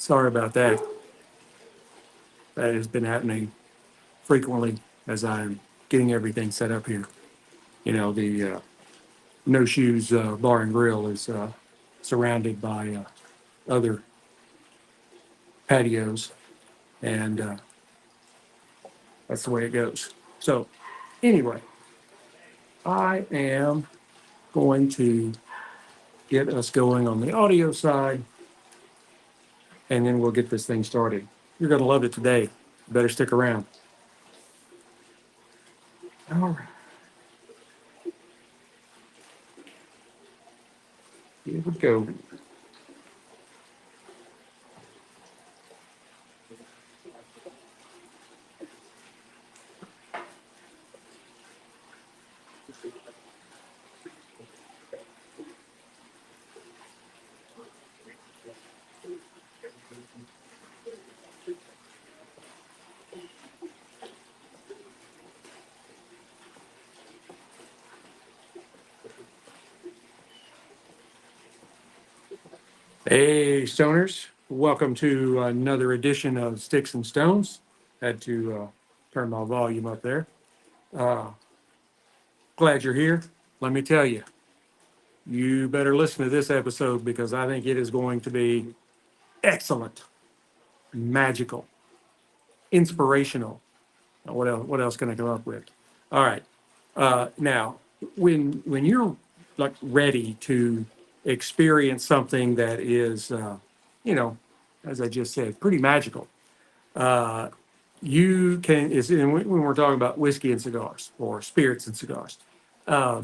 Sorry about that. That has been happening frequently as I'm getting everything set up here. The No Shoes Bar and Grill is surrounded by other patios, and that's the way it goes. So, anyway, I am going to get us going on the audio side, and then we'll get this thing started. You're going to love it today. You better stick around. All right. Here we go. Hey, Stoners. Welcome to another edition of Sticks and Stones. Had to turn my volume up there. Uh, Glad you're here. Let me tell you, you better listen to this episode because I think it is going to be excellent, magical, inspirational. What else can I come up with? All right. Now, when you're like ready to experience something that is, you know, as I just said, pretty magical, uh, you can is when we're talking about whiskey and cigars or spirits and cigars, uh,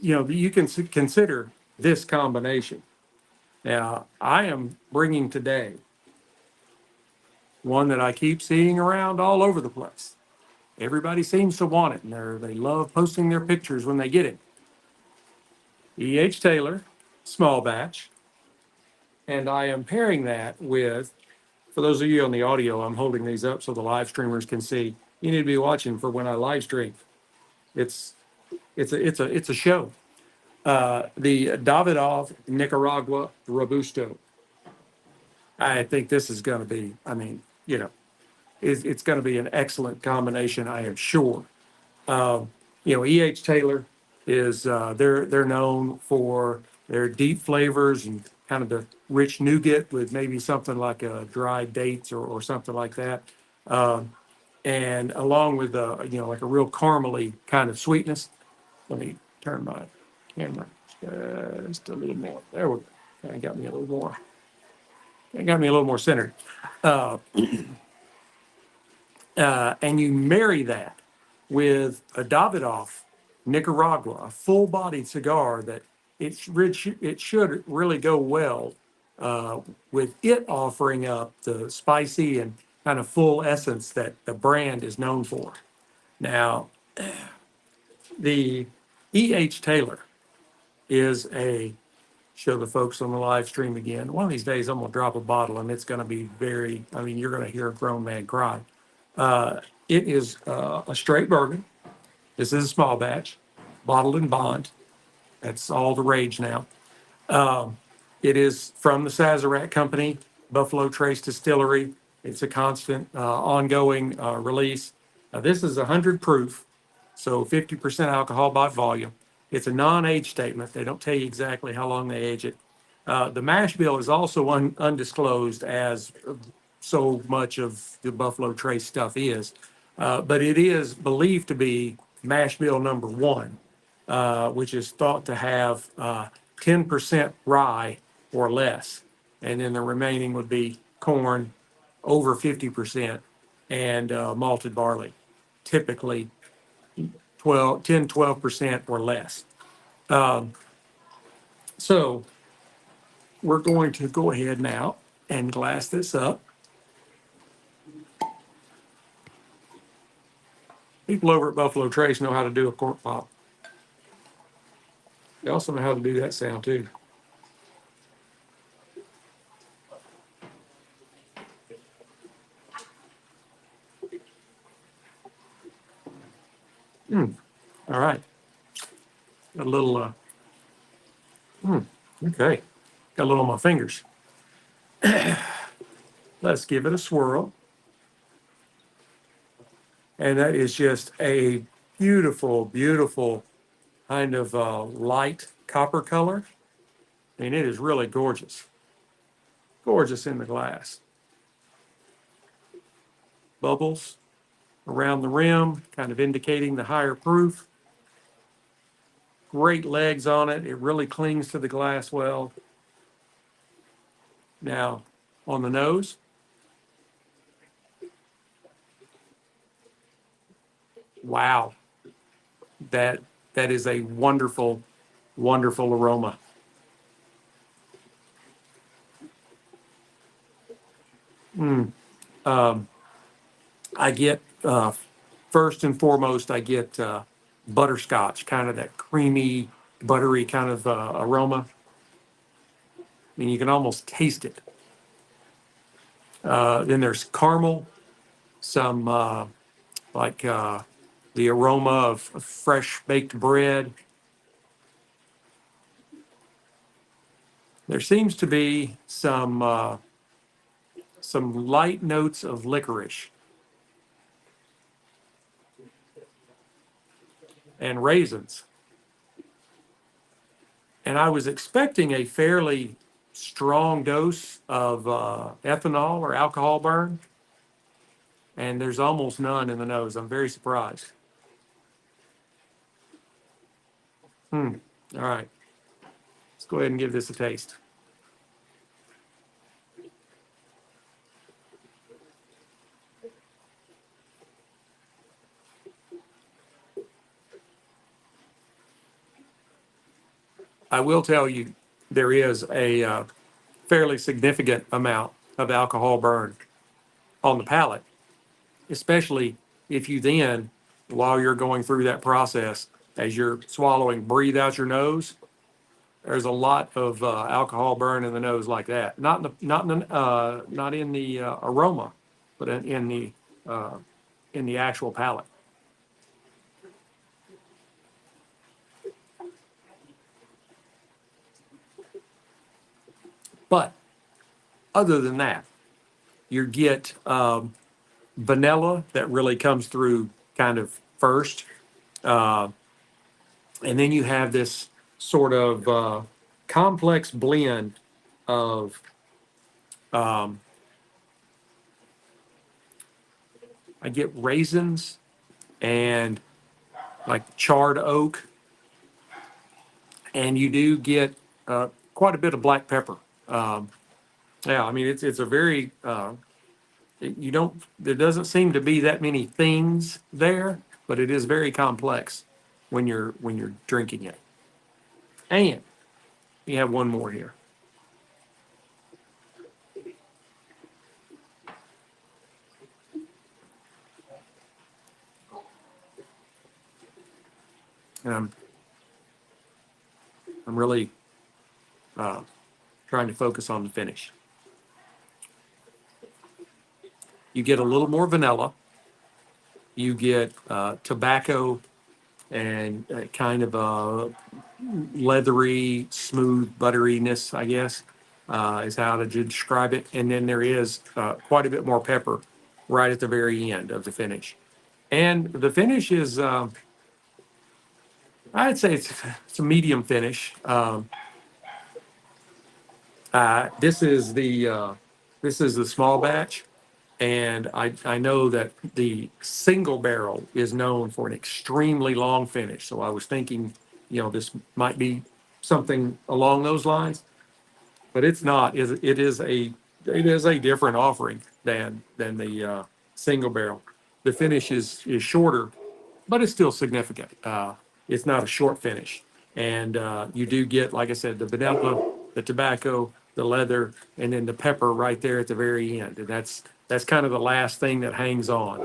you can consider this combination. Now, I am bringing today one that I keep seeing around all over the place. Everybody seems to want it, and they love posting their pictures when they get it. E.H. Taylor, small batch, and I am pairing that with, for those of you on the audio, I'm holding these up so the live streamers can see. You need to be watching for when I live stream. It's a show. The Davidoff Nicaragua Robusto. I think this is going to be. It's going to be an excellent combination. I am sure. E.H. Taylor is they're known for their deep flavors and kind of the rich nougat with maybe something like a dried dates or something like that, and along with like a real caramely kind of sweetness. Let me turn my camera just a little more. There we go. That got me a little more. It got me a little more centered. Uh, and you marry that with a Davidoff Nicaragua, a full-bodied cigar that it should really go well with it offering up the spicy and kind of full essence that the brand is known for. Now, the E.H. Taylor is show the folks on the live stream again. One of these days, I'm going to drop a bottle and it's going to be you're going to hear a grown man cry. It is a straight bourbon. This is a small batch, bottled in bond. That's all the rage now. It is from the Sazerac Company, Buffalo Trace Distillery. It's a constant, ongoing release. This is 100 proof, so 50% alcohol by volume. It's a non-age statement. They don't tell you exactly how long they age it. The mash bill is also undisclosed, as so much of the Buffalo Trace stuff is. But it is believed to be mash bill number one, which is thought to have 10% rye or less. And then the remaining would be corn over 50% and malted barley, typically 12% or less. So we're going to go ahead now and glass this up. People over at Buffalo Trace know how to do a cork pop. They also know how to do that sound too. All right. Got a little, okay. Got a little on my fingers. Let's give it a swirl. And that is just a beautiful, beautiful kind of light copper color. I mean, it is really gorgeous. Gorgeous in the glass. Bubbles around the rim, kind of indicating the higher proof. Great legs on it. It really clings to the glass well. Now, on the nose, wow, that that is a wonderful, wonderful aroma. I get first and foremost, I get butterscotch, kind of that creamy, buttery kind of aroma. I mean, you can almost taste it. Then there's caramel, some like the aroma of fresh baked bread. There seems to be some light notes of licorice and raisins. And I was expecting a fairly strong dose of ethanol or alcohol burn, and there's almost none in the nose. I'm very surprised. All right, let's go ahead and give this a taste. I will tell you, there is a fairly significant amount of alcohol burn on the palate, especially if you then, while you're going through that process, as you're swallowing, breathe out your nose. There's a lot of alcohol burn in the nose like that. Not in the aroma, but in the actual palate. But other than that, you get vanilla that really comes through kind of first, uh, and then you have this sort of complex blend of um, I get raisins and like charred oak, and you do get quite a bit of black pepper. Um, yeah, I mean it's a very you don't there doesn't seem to be that many things there, but it is very complex when you're drinking it. And you have one more here. And I'm really uh, trying to focus on the finish. You get a little more vanilla. You get tobacco and kind of a leathery, smooth butteriness, I guess, is how to describe it. And then there is quite a bit more pepper right at the very end of the finish. And the finish is, I'd say it's a medium finish. This is the small batch, and I know that the single barrel is known for an extremely long finish. So I was thinking, this might be something along those lines, but it's not. It is a different offering than the single barrel. The finish is shorter, but it's still significant. It's not a short finish. And you do get, like I said, the vanilla, the tobacco, the leather, and then the pepper right there at the very end. And that's kind of the last thing that hangs on.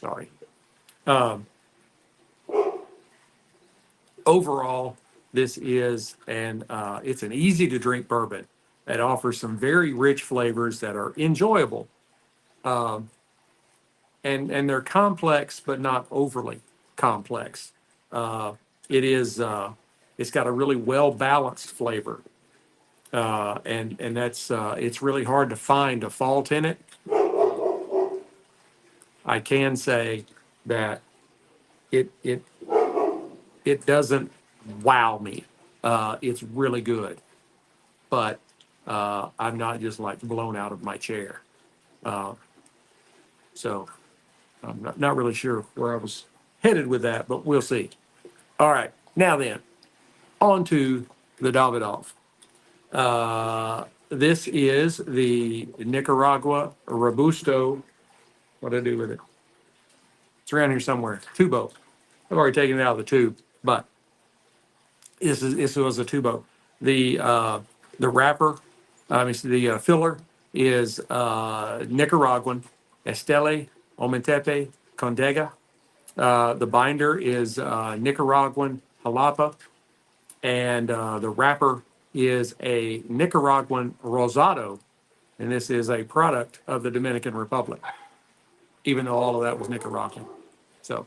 Sorry. Um, Overall, this is it's an easy to drink bourbon that offers some very rich flavors that are enjoyable. Um, and they're complex, but not overly complex. Uh, it is it's got a really well balanced flavor. And that's it's really hard to find a fault in it. I can say that it it it doesn't wow me. It's really good, but I'm not just like blown out of my chair. Uh, so I'm not really sure where I was headed with that, but we'll see. All right, now then, on to the Davidoff. This is the Nicaragua Robusto. What did I do with it? It's around here somewhere. Tubo. I've already taken it out of the tube, but this was a tubo. The wrapper, I mean the filler is Nicaraguan Esteli Ometepe Condega. The binder is Nicaraguan Jalapa, and the wrapper is a Nicaraguan Rosado, and this is a product of the Dominican Republic, even though all of that was Nicaraguan. So,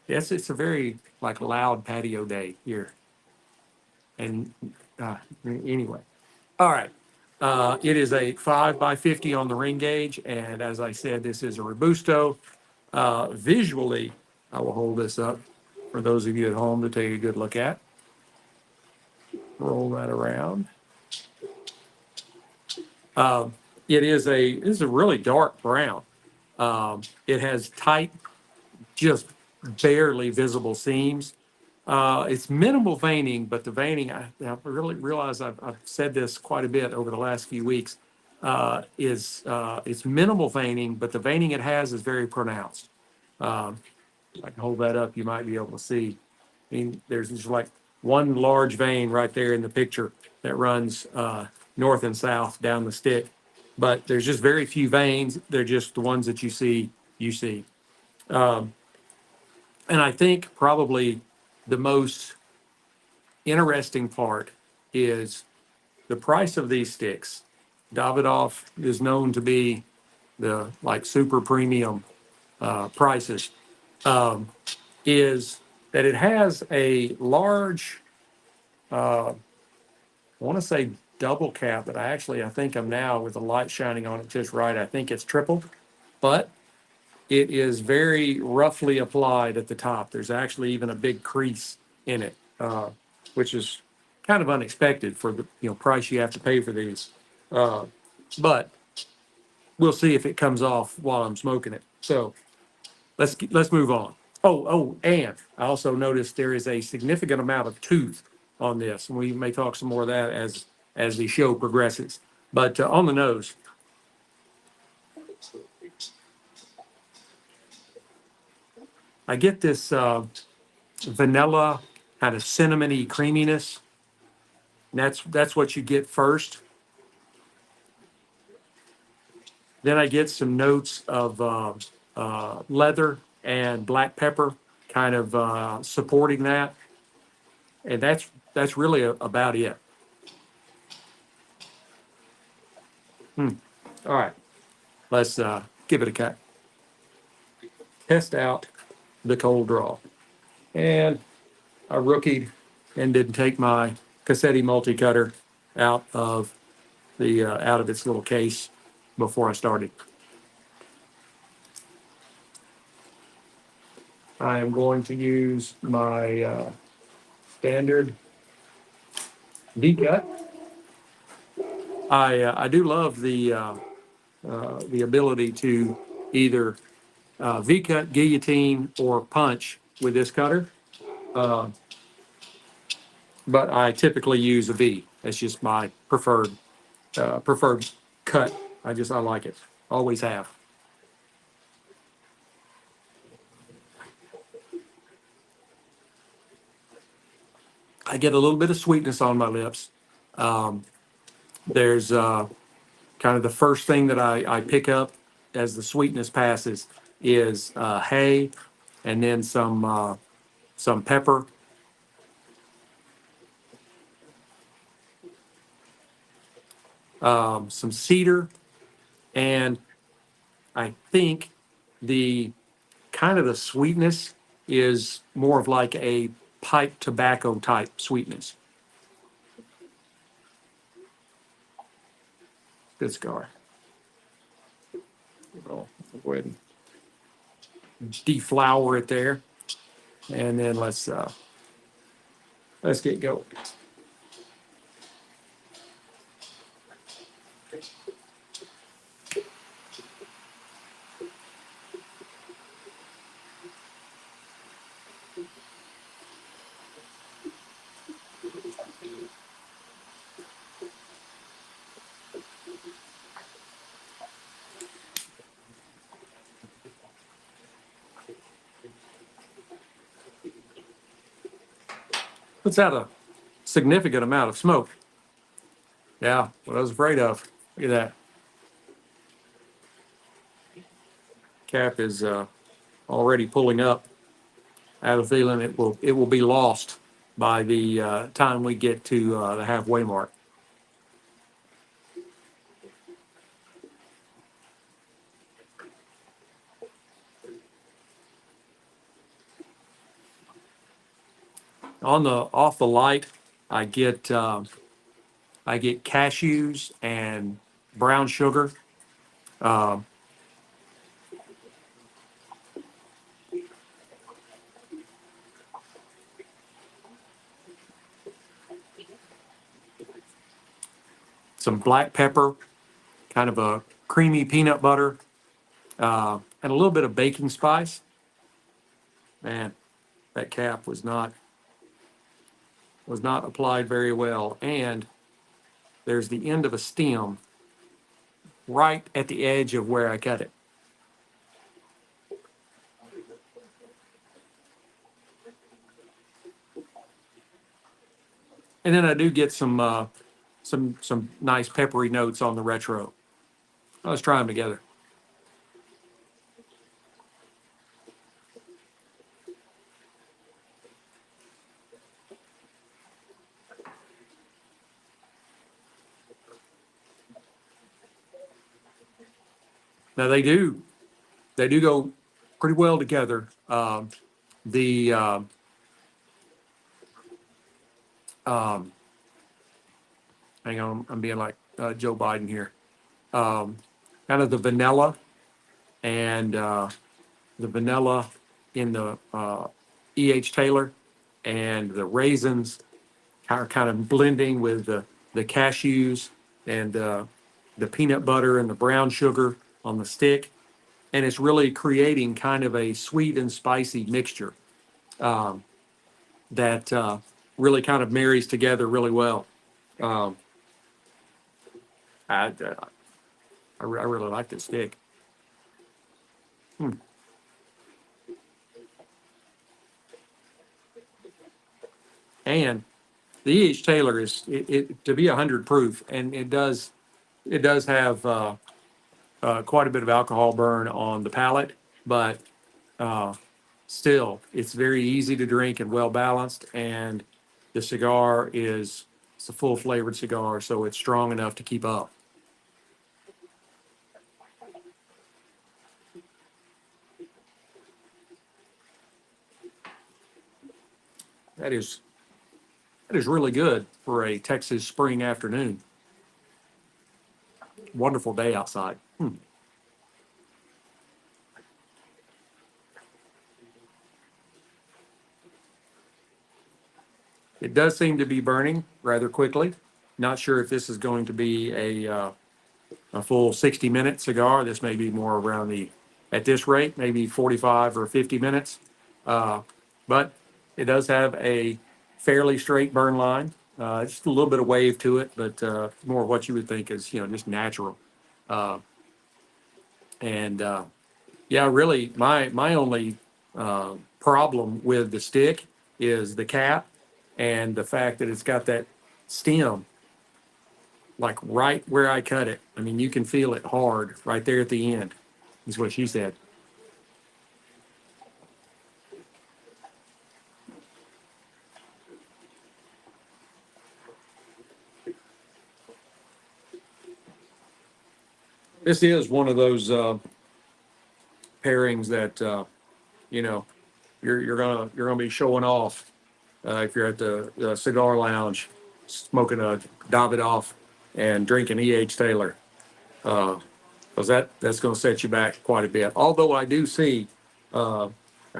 yes, it's a very like loud patio day here. And anyway, all right. It is a 5x50 on the ring gauge, and as I said, this is a Robusto. Visually, I will hold this up for those of you at home to take a good look at. Roll that around. It is a really dark brown. It has tight, just barely visible seams. It's minimal veining, but the veining, I really realize I've said this quite a bit over the last few weeks, it's minimal veining, but the veining it has is very pronounced. If I can hold that up, you might be able to see. I mean, there's just like one large vein right there in the picture that runs north and south down the stick, but there's just very few veins. They're just the ones that you see, you see. And I think probably the most interesting part is the price of these sticks. Davidoff is known to be the like super premium prices. Is that it has a large, I want to say double cap, but I think I'm now with the light shining on it just right. I think it's triple, but it is very roughly applied at the top. There's actually even a big crease in it, which is kind of unexpected for the price you have to pay for these. But we'll see if it comes off while I'm smoking it. So let's move on. And I also noticed there is a significant amount of tooth on this, and we may talk some more of that as the show progresses. But on the nose, I get this vanilla kind of cinnamony creaminess. And that's what you get first. Then I get some notes of leather and black pepper, kind of supporting that, and that's really about it. All right, let's give it a cut. Test out the cold draw, and I rookied and didn't take my Cassetti multi-cutter out of its little case before I started. I am going to use my standard V-cut. I do love the ability to either V-cut, guillotine, or punch with this cutter. But I typically use a V. That's just my preferred cut. I like it. Always have. I get a little bit of sweetness on my lips. There's kind of the first thing that I pick up as the sweetness passes is hay, and then some pepper. Some cedar, and I think the kind of the sweetness is more of like a pipe tobacco type sweetness. Good cigar. I'll go ahead and deflower it there, and then let's get going. Puts out a significant amount of smoke. Yeah, what I was afraid of. Look at that. Cap is already pulling up. I have a feeling it will be lost by the time we get to the halfway mark. On the off the light, I get cashews and brown sugar. Uh, some black pepper, kind of a creamy peanut butter, and a little bit of baking spice. Man, that cap was not applied very well, and there's the end of a stem right at the edge of where I cut it. And then I do get some nice peppery notes on the retro. Let's try them together. Now they do go pretty well together. The um, hang on, I'm being like Joe Biden here. Um, Kind of the vanilla and the vanilla in the E.H. Taylor and the raisins are kind of blending with the cashews and the peanut butter and the brown sugar on the stick. And it's really creating kind of a sweet and spicy mixture um, that really kind of marries together really well. Um, I really like this stick. Hmm. And the E.H. Taylor to be 100 proof, and it does have quite a bit of alcohol burn on the palate, but uh, still, it's very easy to drink and well balanced. And the cigar is it's a full flavored cigar, so it's strong enough to keep up. That is that is really good for a Texas spring afternoon. Wonderful day outside. Hmm. It does seem to be burning rather quickly. Not sure if this is going to be a full 60-minute cigar. This may be more around at this rate, maybe 45 or 50 minutes. Uh, but it does have a fairly straight burn line. Just a little bit of wave to it, but more of what you would think is, just natural. Uh, and yeah, really, my only problem with the stick is the cap and the fact that it's got that stem like right where I cut it. I mean, you can feel it hard right there at the end, is what she said. This is one of those pairings that you know you're gonna be showing off if you're at the cigar lounge smoking a Davidoff and drinking E.H. Taylor. because that's going to set you back quite a bit. Although I do see, I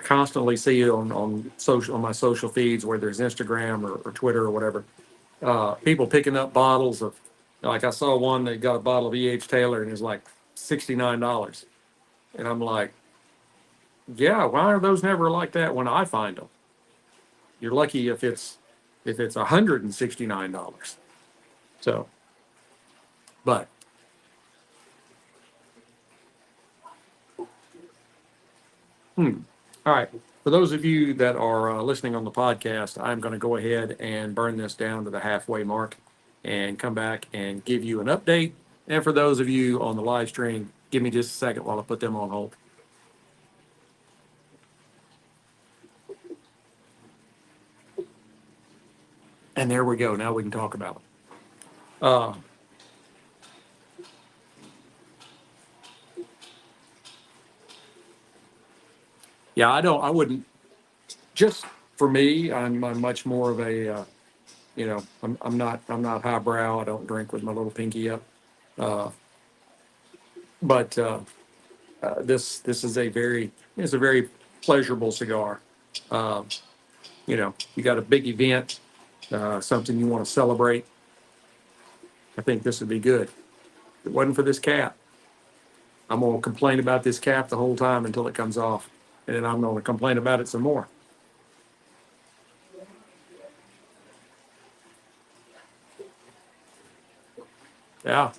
constantly see it on my social feeds, whether it's Instagram or Twitter or whatever, people picking up bottles of, like I saw one that got a bottle of E.H. Taylor and it's like $69, and I'm like, yeah, why are those never like that when I find them? You're lucky if it's $169. So, but all right. For those of you that are listening on the podcast, I'm going to go ahead and burn this down to the halfway mark and come back and give you an update. And for those of you on the live stream, give me just a second while I put them on hold. And there we go. Now we can talk about it. Uh, yeah, I wouldn't, just for me, I'm much more of a, I'm not highbrow. I don't drink with my little pinky up. Uh, but this is it's a very pleasurable cigar. Um, you got a big event, something you want to celebrate. I think this would be good. If it wasn't for this cap, I'm going to complain about this cap the whole time until it comes off. And then I'm going to complain about it some more. Yeah.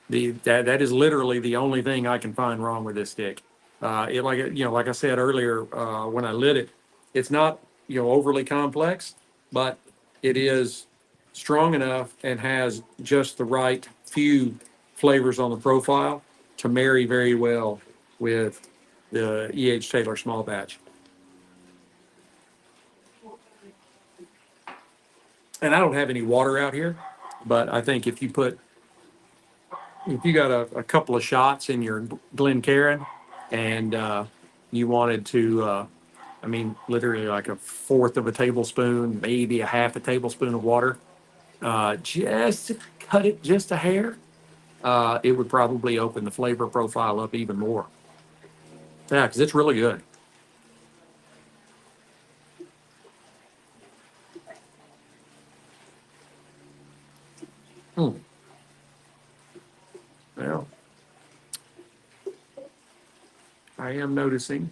That is literally the only thing I can find wrong with this stick. Like I said earlier, when I lit it, it's not, overly complex, but it is strong enough and has just the right few flavors on the profile to marry very well with the E.H. Taylor small batch. And I don't have any water out here, but I think if you got a couple of shots in your Glencairn and you wanted to, literally like a fourth of a tablespoon, maybe a half a tablespoon of water, just to cut it just a hair, it would probably open the flavor profile up even more. Yeah, because it's really good. Hmm. Well, I am noticing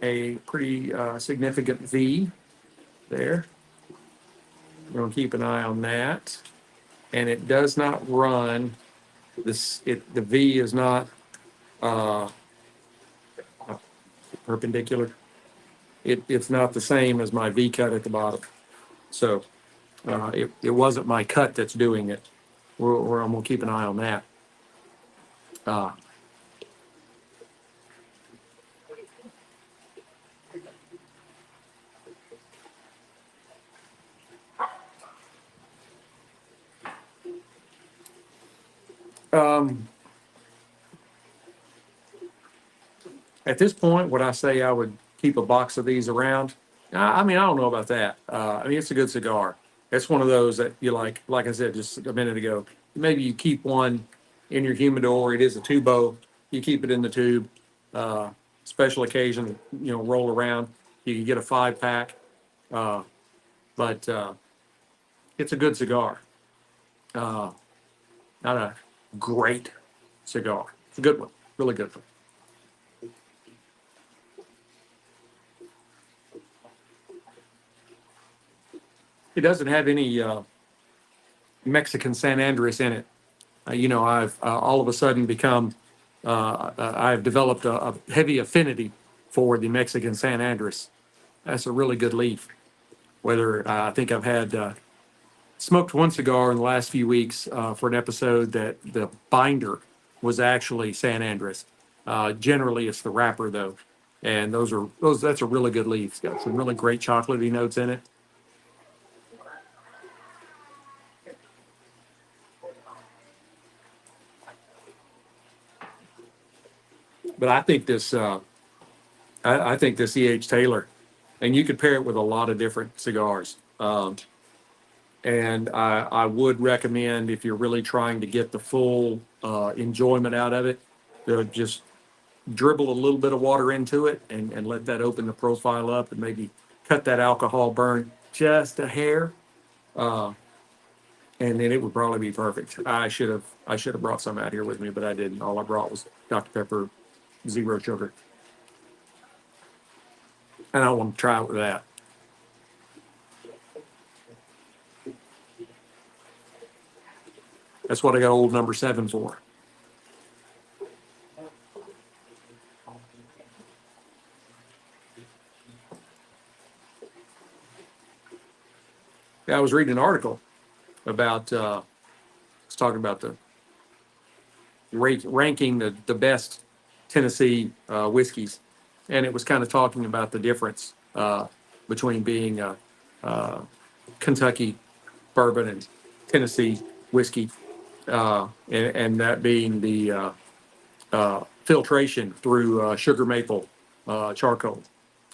a pretty significant V there. We're going to keep an eye on that. And it does not run the V is not uh, perpendicular. It's not the same as my V cut at the bottom. So it wasn't my cut that's doing it. I'm going to keep an eye on that. Uh, um, at this point, would I say I would keep a box of these around? I don't know about that. It's a good cigar. It's one of those that you like I said just a minute ago, maybe you keep one in your humidor. It is a tubo. You keep it in the tube. Uh, Special occasion, roll around. You can get a 5 pack. Uh, but it's a good cigar. Uh, Not a great cigar. It's a good one. Really good one. It doesn't have any Mexican San Andres in it. I've all of a sudden I've developed a heavy affinity for the Mexican San Andres. That's a really good leaf. Whether I think I've had smoked one cigar in the last few weeks for an episode that the binder was actually San Andres. Generally, it's the wrapper though, and that's a really good leaf. It's got some really great chocolatey notes in it. But I think this E.H. Taylor, and you could pair it with a lot of different cigars. And I would recommend if you're really trying to get the full enjoyment out of it. Just dribble a little bit of water into it and let that open the profile up and maybe cut that alcohol burn just a hair. Uh, and then it would probably be perfect. I should have brought some out here with me, but I didn't. All I brought was Dr. Pepper, zero sugar. And I want to try it with that. That's what I got old number 7 for. I was reading an article about it's talking about the ranking the best Tennessee whiskeys, and it was kind of talking about the difference between being Kentucky bourbon and Tennessee whiskey, and that being the filtration through sugar maple charcoal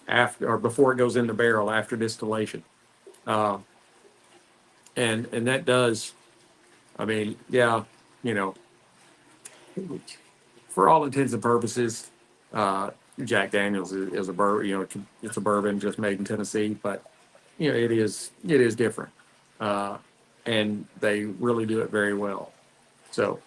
after or before it goes in the barrel after distillation, uh, and that does. I mean, yeah, you know, for all intents and purposes, uh, Jack Daniels is a bourbon. You know, it's a bourbon just made in Tennessee, but you know, it is different, uh, and they really do it very well. So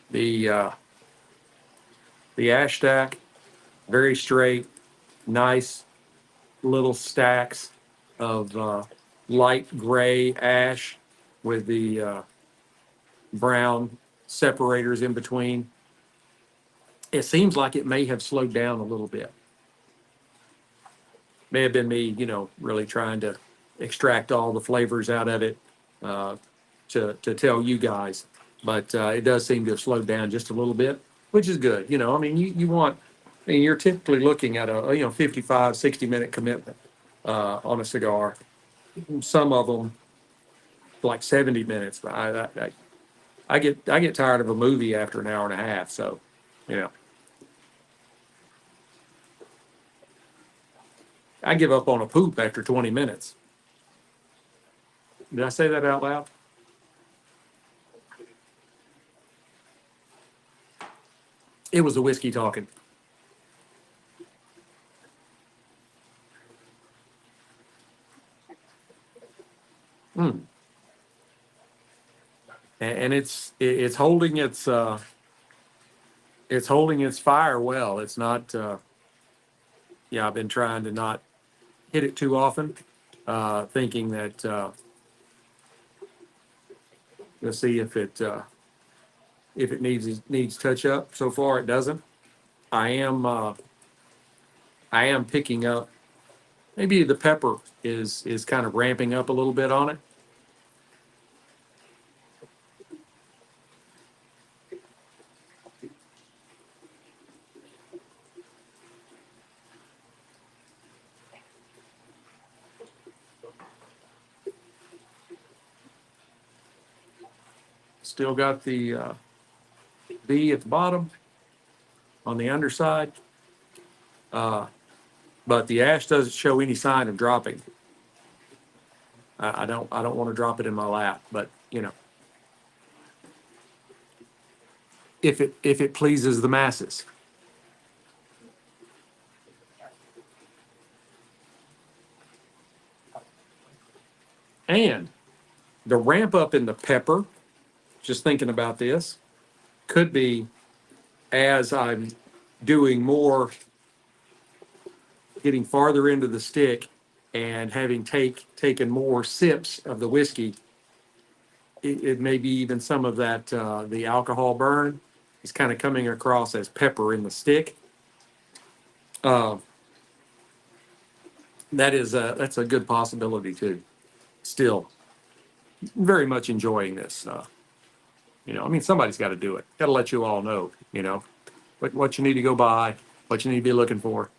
the uh, the ash stack, very straight, nice little stacks of light gray ash with the brown separators in between. It seems like it may have slowed down a little bit. May have been me, you know, really trying to extract all the flavors out of it uh, to tell you guys. But it does seem to have slowed down just a little bit, which is good. You know, I mean, you want, I mean, you're typically looking at a, 55, 60-minute commitment on a cigar. Some of them like 70 minutes. But I get tired of a movie after an hour and a half. So, you know, I give up on a poop after 20 minutes. Did I say that out loud? It was the whiskey talking. Mm. And it's holding its fire well. It's not. Yeah, I've been trying to not hit it too often, thinking that let's see if it needs touch up. So far, it doesn't. I am uh, I am picking up. Maybe the pepper is kind of ramping up a little bit on it. Still got the B at the bottom on the underside, uh, but the ash doesn't show any sign of dropping. I don't want to drop it in my lap, but you know, if it pleases the masses. And the ramp up in the pepper, just thinking about this, could be as I'm doing more, getting farther into the stick and having taken more sips of the whiskey, it may be even some of that the alcohol burn is kind of coming across as pepper in the stick. Uh, that's a good possibility too. Still, very much enjoying this. I mean, somebody's got to do it. Got to let you all know. What you need to go buy, what you need to be looking for.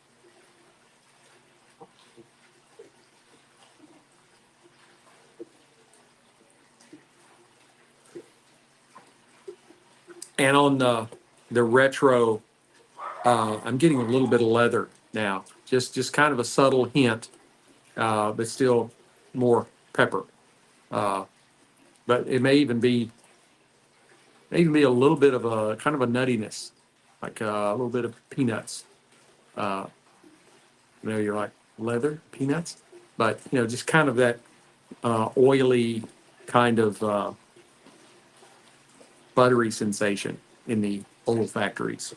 And on the retro, I'm getting a little bit of leather now. Just kind of a subtle hint, but still more pepper. Uh, but it may even be a little bit of a kind of a nuttiness, like a little bit of peanuts. Uh, you're like leather peanuts, but just kind of that oily kind of buttery sensation in the olfactories.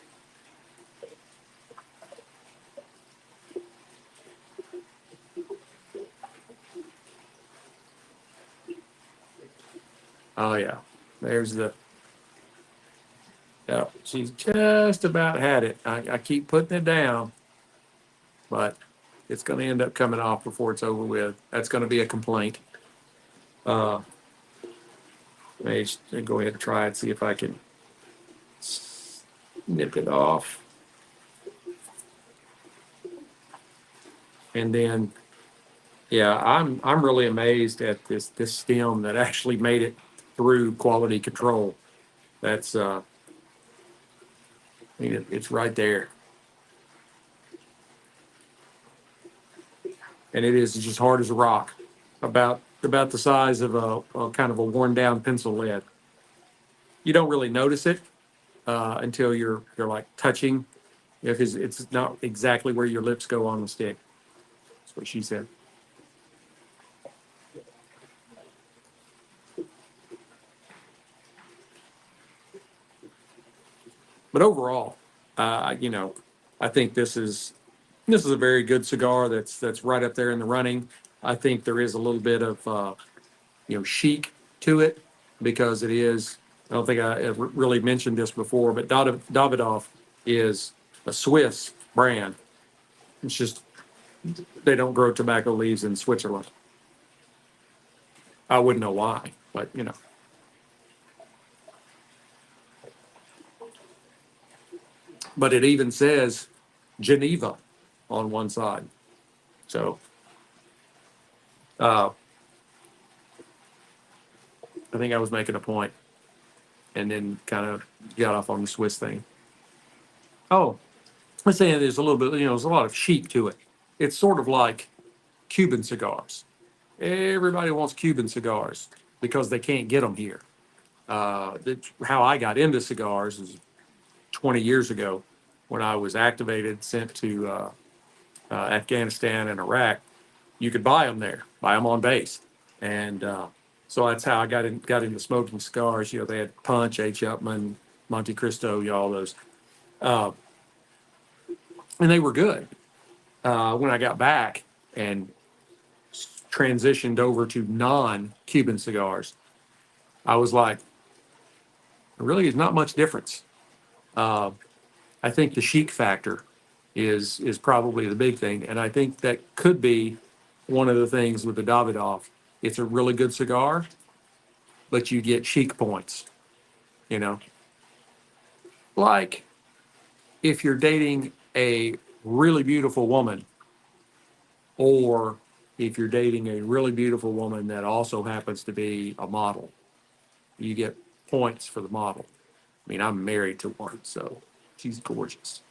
Oh yeah, there's the. Yeah, she's just about had it. I keep putting it down, but it's going to end up coming off before it's over with. That's going to be a complaint. Uh, Maybe go ahead and try it, see if I can nip it off. And then, yeah, I'm really amazed at this stem that actually made it through quality control. That's I mean, it's right there, and it is just hard as a rock, about the size of a kind of a worn down pencil lead. You don't really notice it until you're like touching, because it's not exactly where your lips go on the stick. That's what she said. But overall, I think this is a very good cigar. That's right up there in the running. I think there is a little bit of chic to it because it is. I don't think I ever really mentioned this before, but Davidoff is a Swiss brand. It's just they don't grow tobacco leaves in Switzerland. I wouldn't know why, but But it even says Geneva on one side. So uh, I think I was making a point and then kind of got off on the Swiss thing. Oh, I'm saying there's a little bit, there's a lot of chic to it. It's sort of like Cuban cigars. Everybody wants Cuban cigars because they can't get them here. How I got into cigars is 20 years ago when I was activated, sent to Afghanistan and Iraq. You could buy them there, buy them on base, and so that's how I got into smoking cigars. They had Punch, H. Upman, Monte Cristo, all those, uh, and they were good. When I got back and transitioned over to non-Cuban cigars, I was like, there really is not much difference. Uh, I think the chic factor is probably the big thing, and I think that could be one of the things with the Davidoff. It's a really good cigar, but you get chic points. You know, like if you're dating a really beautiful woman, or if you're dating a really beautiful woman that also happens to be a model, you get points for the model. I mean, I'm married to one, so she's gorgeous.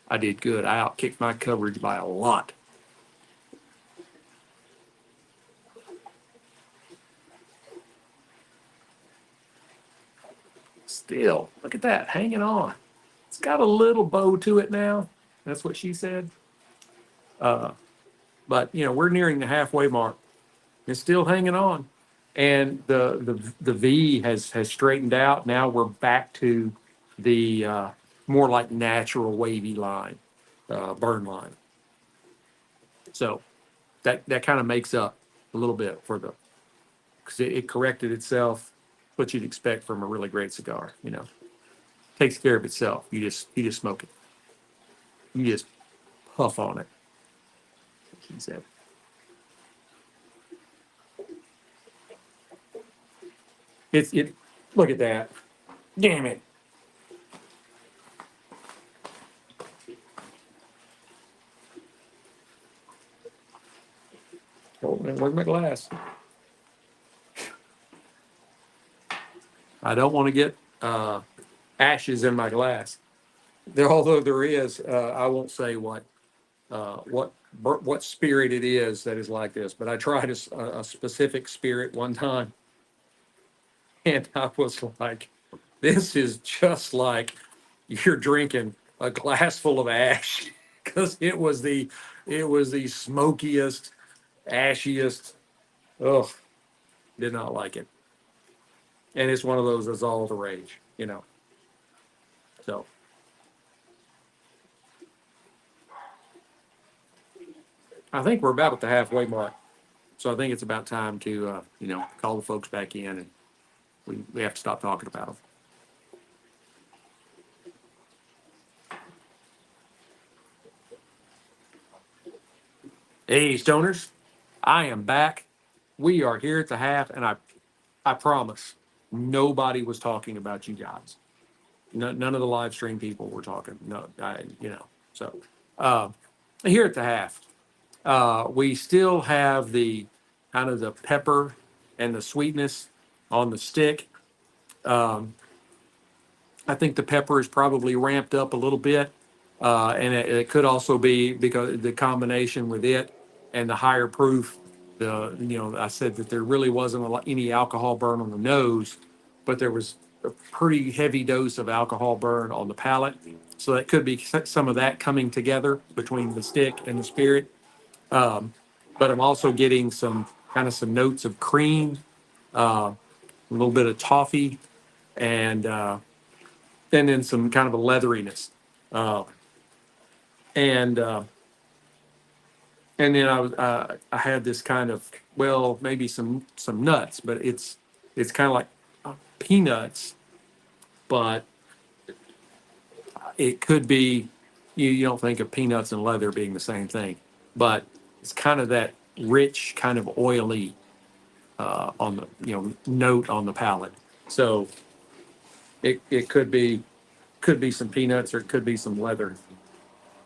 I did good. I outkicked my coverage by a lot. Still, look at that, hanging on. It's got a little bow to it now. That's what she said. Uh, but we're nearing the halfway mark. It's still hanging on, and the V has straightened out. Now we're back to the more like natural wavy line, burn line. So that kind of makes up a little bit for the because it corrected itself. What you'd expect from a really great cigar, takes care of itself. You just smoke it. You just puff on it. He said, It. Look at that. Damn it. Oh, where's my glass? I don't want to get ashes in my glass. Although there is, I won't say what what spirit it is that is like this. But I tried a specific spirit one time, and I was like, this is just like you're drinking a glass full of ash because it was the smokiest, ashiest. Ugh, did not like it. And it's one of those that's all the rage. So I think we're about at the halfway mark. So I think it's about time to call the folks back in, and we have to stop talking about them. Hey, stoners, I am back. We are here at the half, and I promise nobody was talking about you guys. No, none of the live stream people were talking. No, so uh, here at the half, we still have the kind of the pepper and the sweetness on the stick. Um, I think the pepper is probably ramped up a little bit, and it could also be because the combination with it and the higher proof. I said that there really wasn't any alcohol burn on the nose, but there was a pretty heavy dose of alcohol burn on the palate. So that could be some of that coming together between the stick and the spirit. Um, but I'm also getting some notes of cream, a little bit of toffee, and then some kind of a leatheriness. Uh, and and then I had this kind of, well, maybe some nuts, but it's kind of like peanuts, but it could be, you don't think of peanuts and leather being the same thing, but it's kind of that rich, kind of oily on the note on the palate. So it could be some peanuts, or it could be some leather,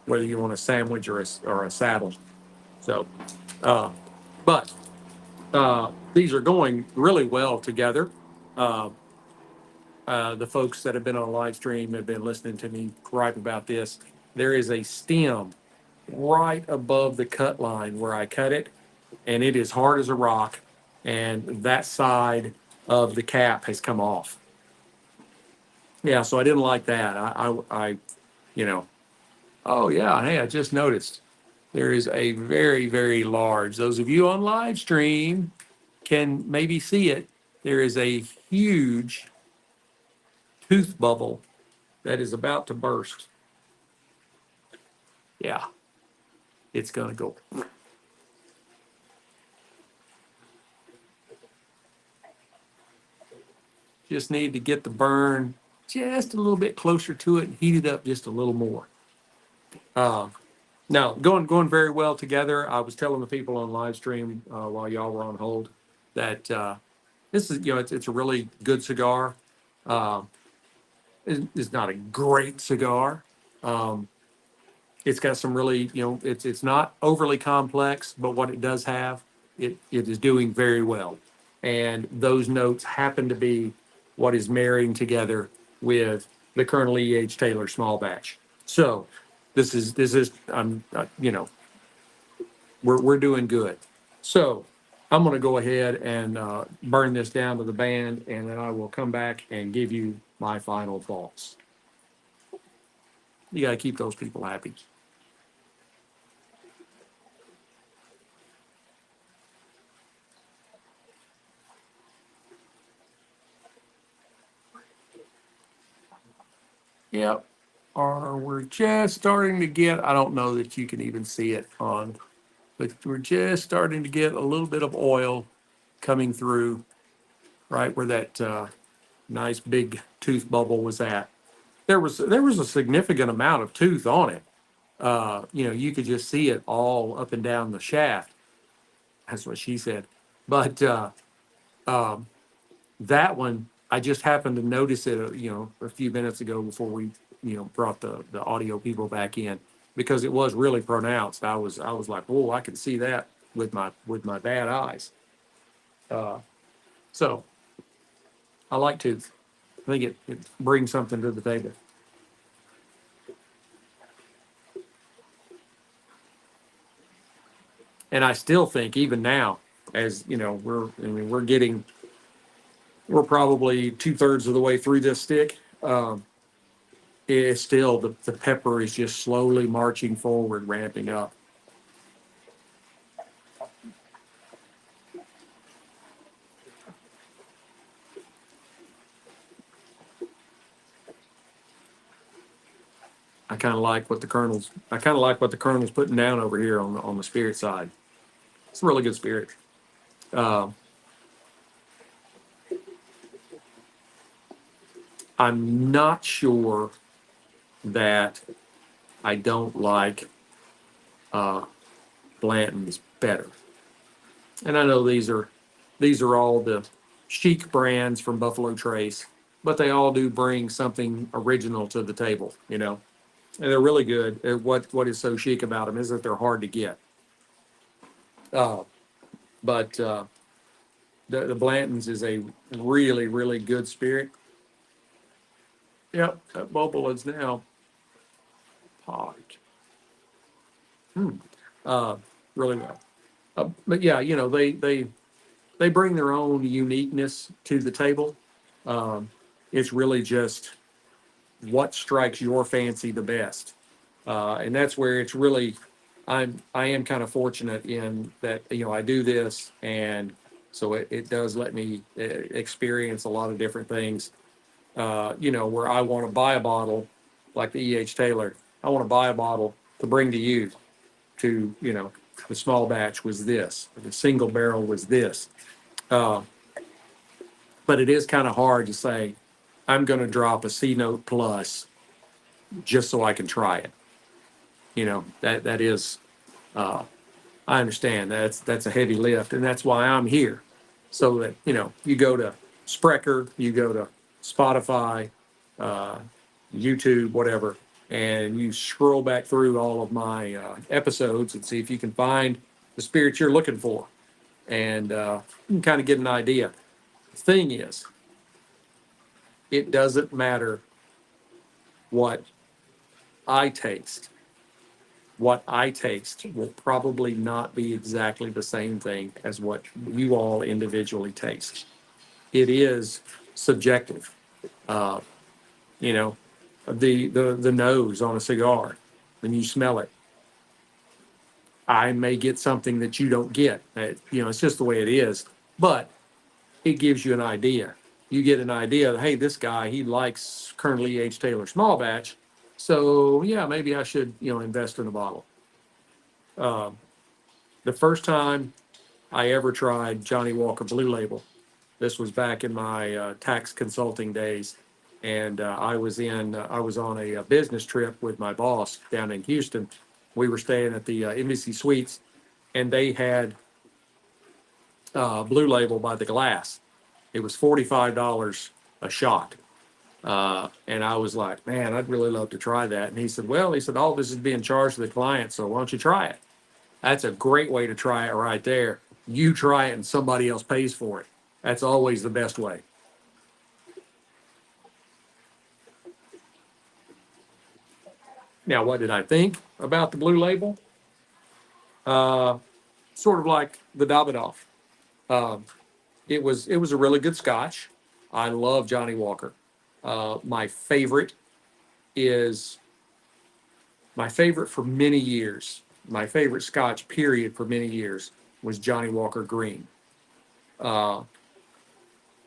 whether you want a sandwich or a saddle. So, uh, but these are going really well together. Uh, the folks that have been on live stream have been listening to me gripe about this. There is a stem right above the cut line where I cut it, and it is hard as a rock. And that side of the cap has come off. Yeah, so I didn't like that. You know, oh yeah, hey, I just noticed there is a very, very large. Those of you on live stream can maybe see it. There is a huge tooth bubble that is about to burst. Yeah, it's going to go. Just need to get the burn just a little bit closer to it and heat it up just a little more. Uh, Now, going very well together. I was telling the people on live stream while y'all were on hold that this is, it's a really good cigar. Uh, it's not a great cigar. Um, it's got some really, it's not overly complex, but what it does have, it is doing very well. And those notes happen to be what is marrying together with the Colonel E.H. Taylor small batch. So this is we're doing good. So I'm going to go ahead and burn this down to the band, and then I will come back and give you my final thoughts. You got to keep those people happy. Yep. Or we're just starting to get, I don't know that you can even see it on, but we're just starting to get a little bit of oil coming through right where that nice big tooth bubble was at. There was a significant amount of tooth on it. You could just see it all up and down the shaft. That's what she said. But um, that one, I just happened to notice it, a few minutes ago before we, brought the audio people back in, because it was really pronounced. I was like, whoa, I can see that with my bad eyes. Uh, so I like tooth. I think it brings something to the table. And I still think even now, as you know, we're probably 2/3 of the way through this stick. It's still, the pepper is just slowly marching forward, ramping up. I kind of like what the Colonel's putting down over here on the spirit side. It's a really good spirit. Uh, I'm not sure that I don't like uh, Blanton's better. And I know these are all the chic brands from Buffalo Trace, but they all do bring something original to the table, you know. And they're really good. What is so chic about them is that they're hard to get. Uh, but the Blanton's is a really, really good spirit. Yep, that bubble is now popped. Hmm. Uh, really well. But yeah, you know, they bring their own uniqueness to the table. Um, it's really just what strikes your fancy the best, and that's where it's really. I am kind of fortunate in that, you know, I do this, and so it does let me experience a lot of different things. You know, where I want to buy a bottle, like the E.H. Taylor, I want to buy a bottle to bring to you. To, you know, the small batch was this, the single barrel was this. Uh, but it is kind of hard to say, I'm going to drop a C Note Plus just so I can try it. You know, that is, uh, I understand that's a heavy lift, and that's why I'm here. So that, you know, you go to Sprecher, you go to Spotify, uh, YouTube, whatever, and you scroll back through all of my episodes and see if you can find the spirits you're looking for, and you can kind of get an idea. The thing is, it doesn't matter what I taste. What I taste will probably not be exactly the same thing as what you all individually taste. It is subjective. Uh, you know, the nose on a cigar, when you smell it, I may get something that you don't get. You know, it's just the way it is. But it gives you an idea. You get an idea that, hey, this guy, he likes Colonel E.H. Taylor small batch. So yeah, maybe I should, you know, invest in a bottle. Um, the first time I ever tried Johnny Walker Blue Label, this was back in my tax consulting days, and I was on a business trip with my boss down in Houston. We were staying at the Embassy Suites, and they had Blue Label by the glass. It was $45 a shot. And I was like, man, I'd really love to try that. And he said, well, he said, all this is being charged to the client, so why don't you try it? That's a great way to try it right there. You try it and somebody else pays for it. That's always the best way. Now, what did I think about the Blue Label? Uh, Sort of like the Davidoff. Um, it was a really good Scotch. I love Johnny Walker. My favorite is my favorite for many years. My favorite Scotch period for many years was Johnny Walker Green. Uh,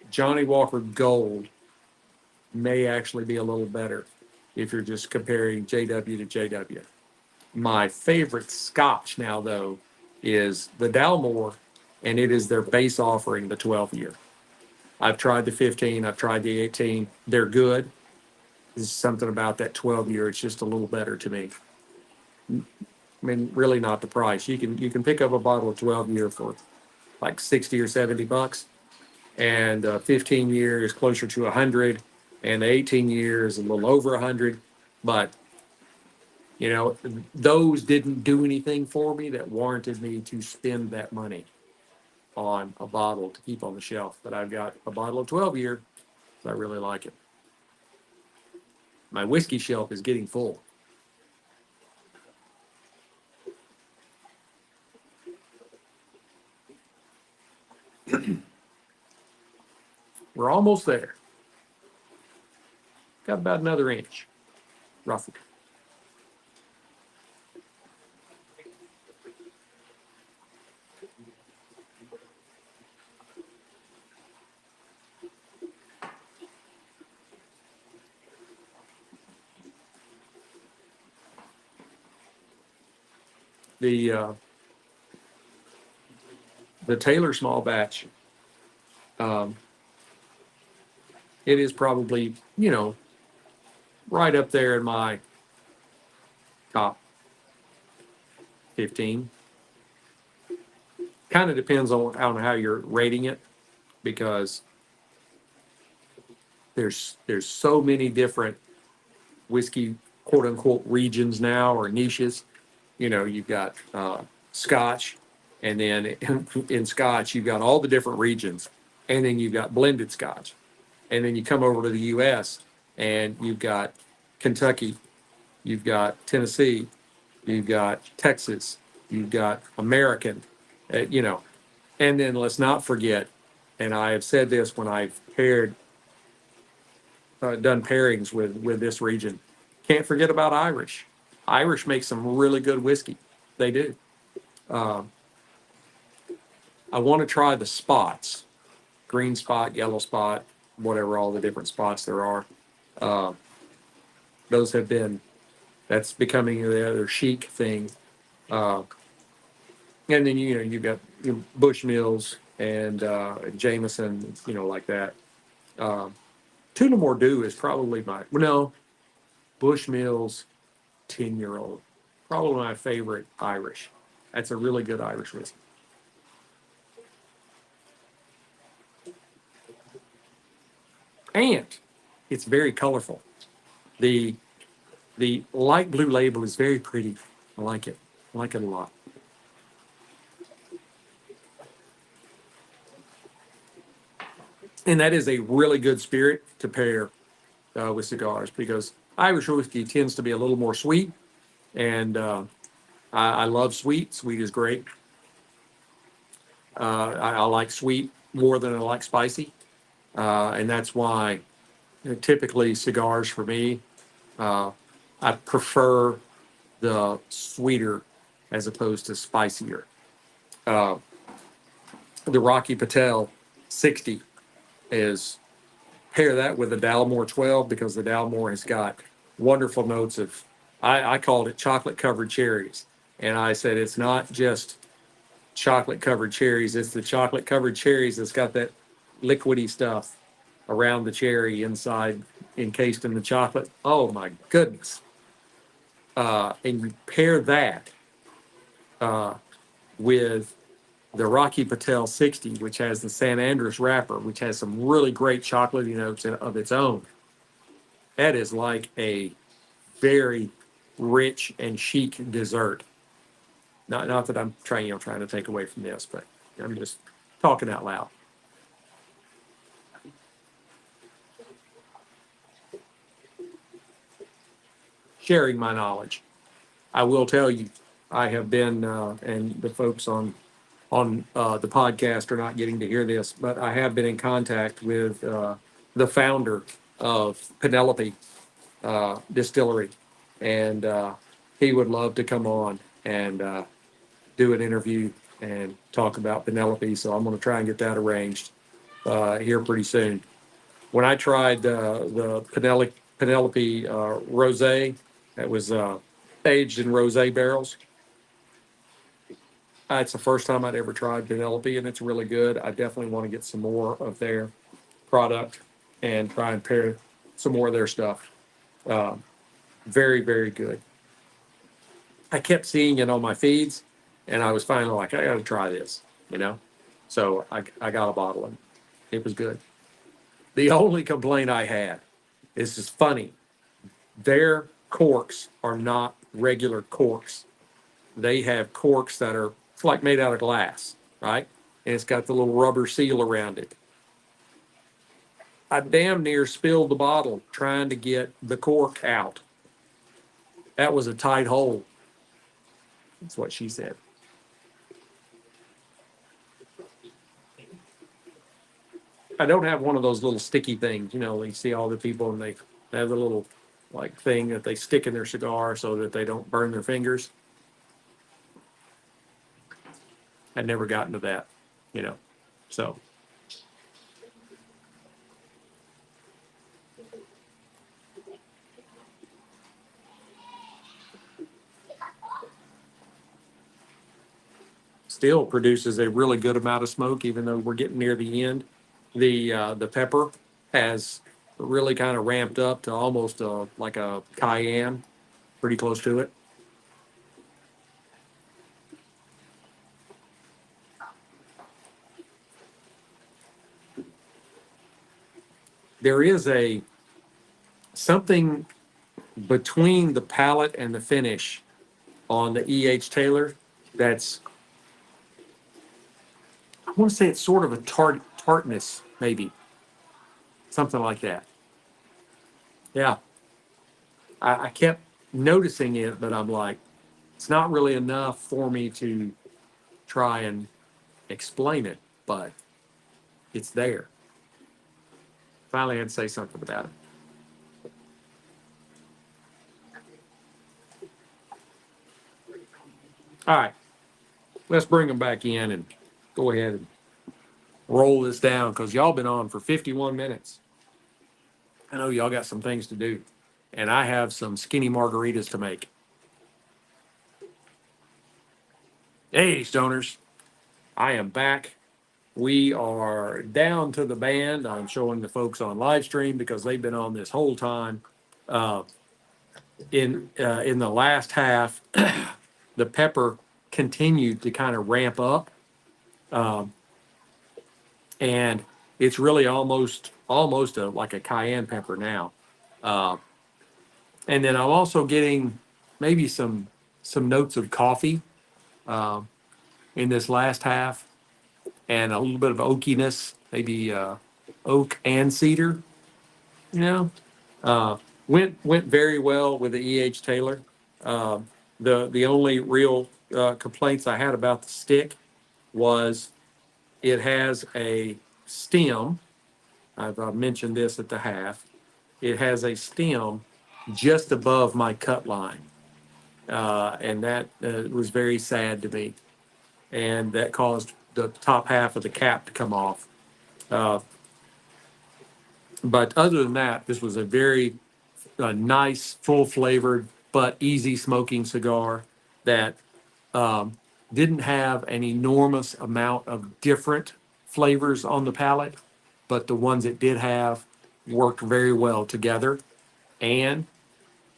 Johnny Walker Gold may actually be a little better if you're just comparing JW to JW. My favorite Scotch now, though, is the Dalmore, and it is their base offering, the 12 year. I've tried the 15, I've tried the 18. They're good. There's something about that 12 year, it's just a little better to me. I mean, really not the price. You can pick up a bottle of 12 year for like 60 or 70 bucks, and 15 year is closer to 100, and the 18 years a little over 100. But you know, those didn't do anything for me that warranted me to spend that money on a bottle to keep on the shelf. But I've got a bottle of 12 year, so I really like it. My whiskey shelf is getting full. We're almost there. Got about another inch, roughly. The uh, the Taylor small batch, um, it is probably, right up there in my top 15. Kind of depends on how you're rating it, because there's so many different whiskey quote unquote regions now, or niches. You've got Scotch, and then in Scotch you've got all the different regions, and then you've got blended Scotch, and then you come over to the U.S. and you've got Kentucky, you've got Tennessee, you've got Texas, you've got American, you know, and then let's not forget, and I have said this when I've done pairings with this region, can't forget about Irish. Irish makes some really good whiskey. They do. Um, I want to try the spots, green spot, yellow spot, whatever all the different spots there are. Uh, those have been, that's becoming the other chic thing. Uh, and then, you've got Bushmills and Jameson, like that. Um, Tuna Mordew is probably no, Bushmills 10-year-old. Probably my favorite Irish. That's a really good Irish whiskey. And it's very colorful. The the light blue label is very pretty. I like it. I like it a lot. And that is a really good spirit to pair with cigars, because Irish whiskey tends to be a little more sweet, and I love sweet. Sweet is great. I like sweet more than I like spicy, and that's why typically cigars for me, uh, I prefer the sweeter as opposed to spicier. Uh, the Rocky Patel 60 is, pair that with the Dalmore 12, because the Dalmore has got wonderful notes of, I called it chocolate covered cherries. And I said, it's not just chocolate covered cherries, it's the chocolate covered cherries that's got that liquidy stuff around the cherry inside, encased in the chocolate. Oh my goodness. And you pair that uh, with the Rocky Patel 60, which has the San Andres wrapper, which has some really great chocolatey notes of its own. That is like a very rich and chic dessert. Not that I'm trying to take away from this, but I'm just talking out loud. Sharing my knowledge. I will tell you, I have been, and the folks on the podcast are not getting to hear this, but I have been in contact with the founder of Penelope Distillery, and he would love to come on and do an interview and talk about Penelope. So I'm going to try and get that arranged here pretty soon. When I tried the Penelope Rosé, that was aged in rosé barrels. It's the first time I'd ever tried Penelope, and it's really good. I definitely want to get some more of their product and try and pair some more of their stuff. Uh, Very, very good. I kept seeing it on my feeds, and I was finally like, I got to try this, you know? So I got a bottle of it. It was good. The only complaint I had is funny. Their corks are not regular corks. They have corks that are, it's like made out of glass, right? And it's got the little rubber seal around it. I damn near spilled the bottle trying to get the cork out. That was a tight hole. That's what she said. I don't have one of those little sticky things, you know, you see all the people and they have a little like thing that they stick in their cigar so that they don't burn their fingers. I'd never gotten to that, you know. So still produces a really good amount of smoke, even though we're getting near the end. The pepper has really kind of ramped up to almost like a cayenne, pretty close to it. There is a something between the palate and the finish on the E.H. Taylor that's, I want to say it's sort of a tartness, maybe something like that. Yeah, I kept noticing it, but I'm like, it's not really enough for me to try and explain it, but it's there. Finally, had to say something about it. All right, let's bring them back in and go ahead and roll this down because y'all been on for 51 minutes. I know y'all got some things to do, and I have some skinny margaritas to make. Hey, stoners, I am back. We are down to the band. I'm showing the folks on live stream because they've been on this whole time. Uh, in the last half, the pepper continued to kind of ramp up, um, and it's really almost like a cayenne pepper now. Uh, and then I'm also getting maybe some notes of coffee um, in this last half, and a little bit of oakiness, maybe oak and cedar. You know, uh, went very well with the E.H. Taylor. The only real complaints I had about the stick was it has a stem. I've mentioned this at the half. It has a stem just above my cut line, and that was very sad to me. And that caused the top half of the cap to come off. Uh, but other than that, this was a very nice, full flavored, but easy smoking cigar that um, didn't have an enormous amount of different flavors on the palate, but the ones it did have worked very well together and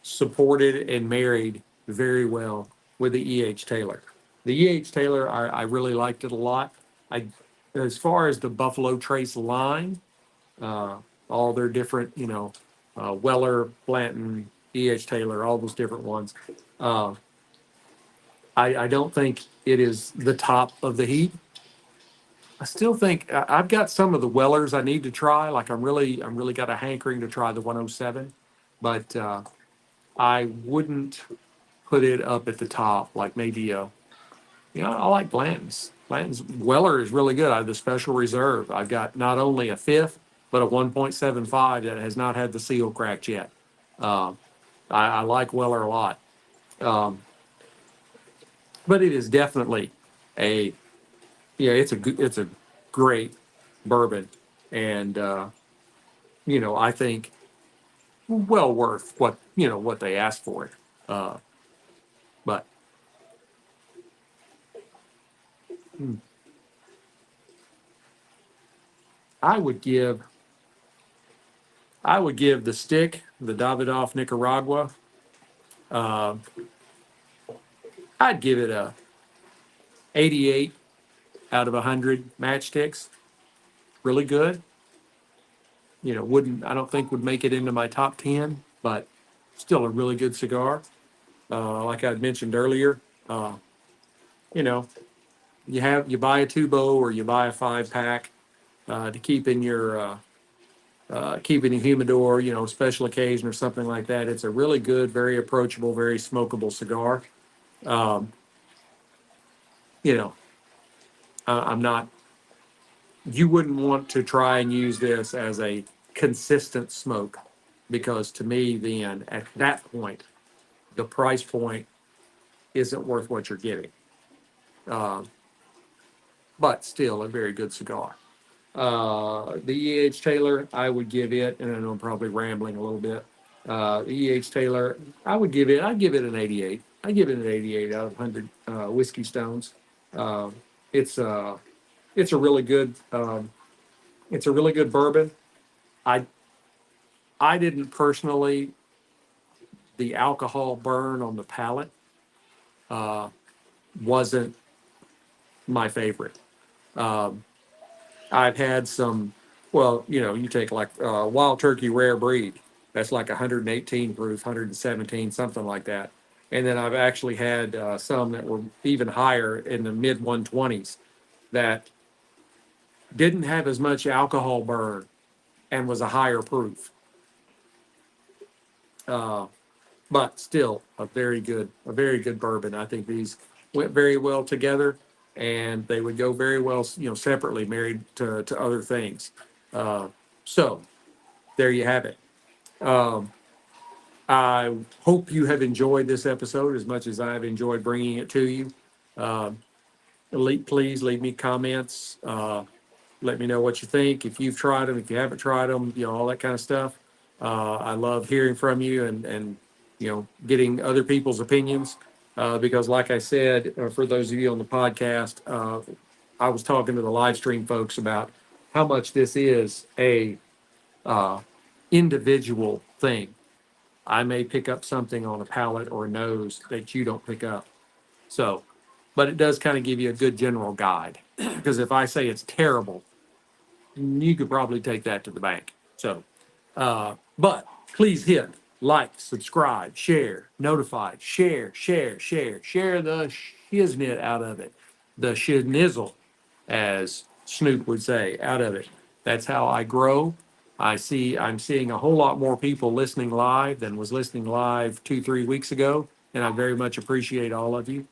supported and married very well with the E.H. Taylor. The E.H. Taylor, I really liked it a lot. I, as far as the Buffalo Trace line, uh, all their different, you know, Weller, Blanton, E.H. Taylor, all those different ones. Uh, I don't think it is the top of the heap. I still think I've got some of the Wellers I need to try. Like I'm really got a hankering to try the 107, but I wouldn't put it up at the top. Like maybe you know, I like Blanton's. Blanton's Weller is really good. I have the special reserve. I've got not only a fifth, but a 1.75 that has not had the seal cracked yet. Um, I like Weller a lot. Um, but it is definitely a yeah, it's a great bourbon, and you know I think well worth what you know what they asked for it. Uh, but hmm, I would give I would give the stick the Davidoff Nicaragua. Uh, I'd give it a 88 out of 100 matchsticks. Really good. You know, wouldn't I don't think would make it into my top 10, but still a really good cigar. Like I mentioned earlier, uh, you know, you buy a tubo or you buy a 5 pack to keep in your keep in your humidor, you know, special occasion or something like that. It's a really good, very approachable, very smokable cigar. Um, you know, I'm not you wouldn't want to try and use this as a consistent smoke, because to me, then at that point, the price point isn't worth what you're getting. Uh, but still, a very good cigar. The E.H. Taylor, I would give it, and I know I'm probably rambling a little bit. The E.H. Taylor, I'd give it an 88. I give it an 88 out of 100 whiskey stones. Uh, it's it's a really good, it's a really good bourbon. I I didn't personally, the alcohol burn on the palate uh, wasn't my favorite. Um, I've had some, well, you take like Wild Turkey Rare Breed. That's like 118 proof, 117, something like that. And then I've actually had some that were even higher in the mid 120s that didn't have as much alcohol burn and was a higher proof. Uh, but still a very good bourbon. I think these went very well together, and they would go very well, separately, married to other things. So there you have it. Um, I hope you have enjoyed this episode as much as I've enjoyed bringing it to you. Um, please leave me comments. Let me know what you think. If you've tried them, if you haven't tried them, all that kind of stuff. I love hearing from you and getting other people's opinions. Because like I said, for those of you on the podcast, I was talking to the live stream folks about how much this is a uh, individual thing. I may pick up something on a palate or a nose that you don't pick up. So, but it does kind of give you a good general guide. Because if I say it's terrible, you could probably take that to the bank. So, but please hit like, subscribe, share, notify, share the shiznit out of it, the shiznizzle, as Snoop would say, out of it. That's how I grow. I'm seeing a whole lot more people listening live than was listening live 2, 3 weeks ago, and I very much appreciate all of you.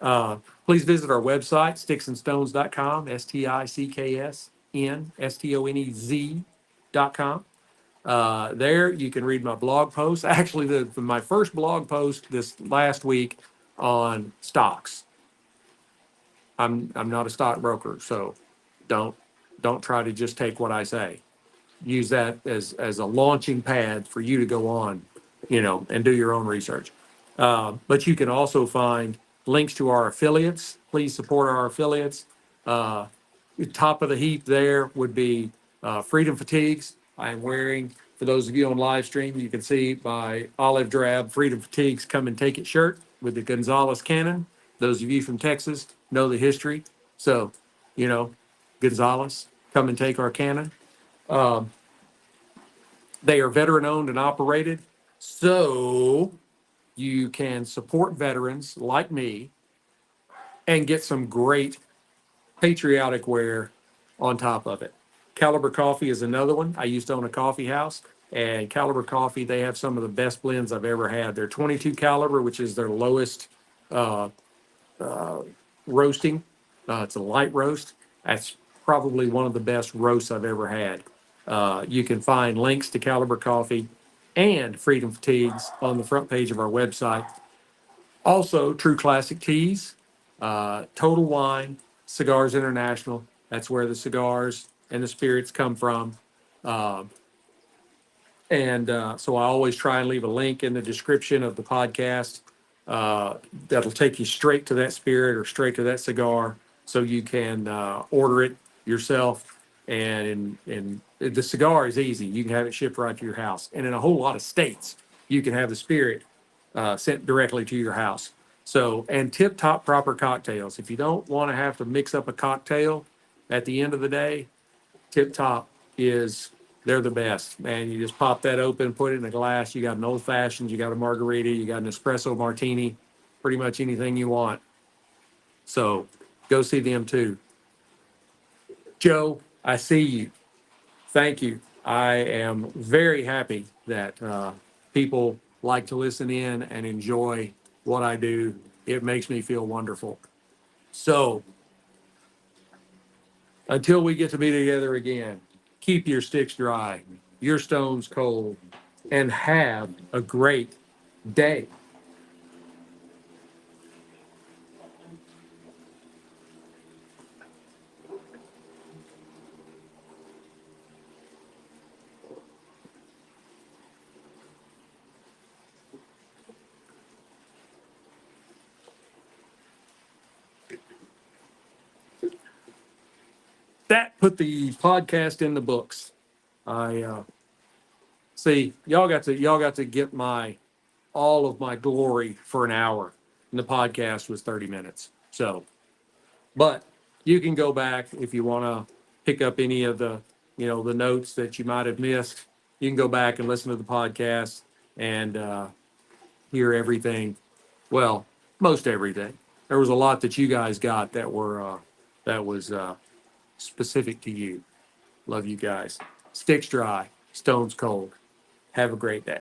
Uh, please visit our website, sticksandstones.com, STICKSNSTONEZ.com. There you can read my blog post. Actually, my first blog post this last week on stocks. I'm not a stockbroker, so don't don't try to just take what I say. Use that as a launching pad for you to go on, and do your own research. But you can also find links to our affiliates. Please support our affiliates. Uh, Top of the heap there would be Freedom Fatigues. I am wearing, for those of you on live stream, you can see my olive drab Freedom Fatigues Come and Take It shirt with the Gonzalez cannon. Those of you from Texas know the history. So, Gonzalez, come and take our cannon. Um, they are veteran owned and operated. So you can support veterans like me and get some great patriotic wear on top of it. Caliber Coffee is another one. I used to own a coffee house, and Caliber Coffee, they have some of the best blends I've ever had. They're 22 caliber, which is their lowest uh, uh, roasting. It's a light roast. That's probably one of the best roasts I've ever had. You can find links to Caliber Coffee and Freedom Fatigues on the front page of our website. Also, True Classic Teas, Total Wine, Cigars International. That's where the cigars and the spirits come from. Uh, and so I always try and leave a link in the description of the podcast that'll take you straight to that spirit or straight to that cigar so you can order it yourself. And the cigar is easy. You can have it shipped right to your house. And in a whole lot of states, you can have the spirit sent directly to your house. So, and tip top proper cocktails. If you don't want to have to mix up a cocktail at the end of the day, Tip Top is, they're the best, man. You just pop that open, put it in a glass. You got an old fashioned, you got a margarita, you got an espresso martini, pretty much anything you want. So go see them too. Joe, I see you. Thank you. I am very happy that people like to listen in and enjoy what I do. It makes me feel wonderful. So Until we get to be together again, keep your sticks dry, your stones cold, and have a great day. That put the podcast in the books. I see y'all got to get my all of my glory for an hour, and the podcast was 30 minutes. So, but you can go back if you want to pick up any of the the notes that you might have missed. You can go back and listen to the podcast and hear everything. Well, most everything. There was a lot that you guys got that was specific to you. Love you guys. Sticks dry, stones cold. Have a great day.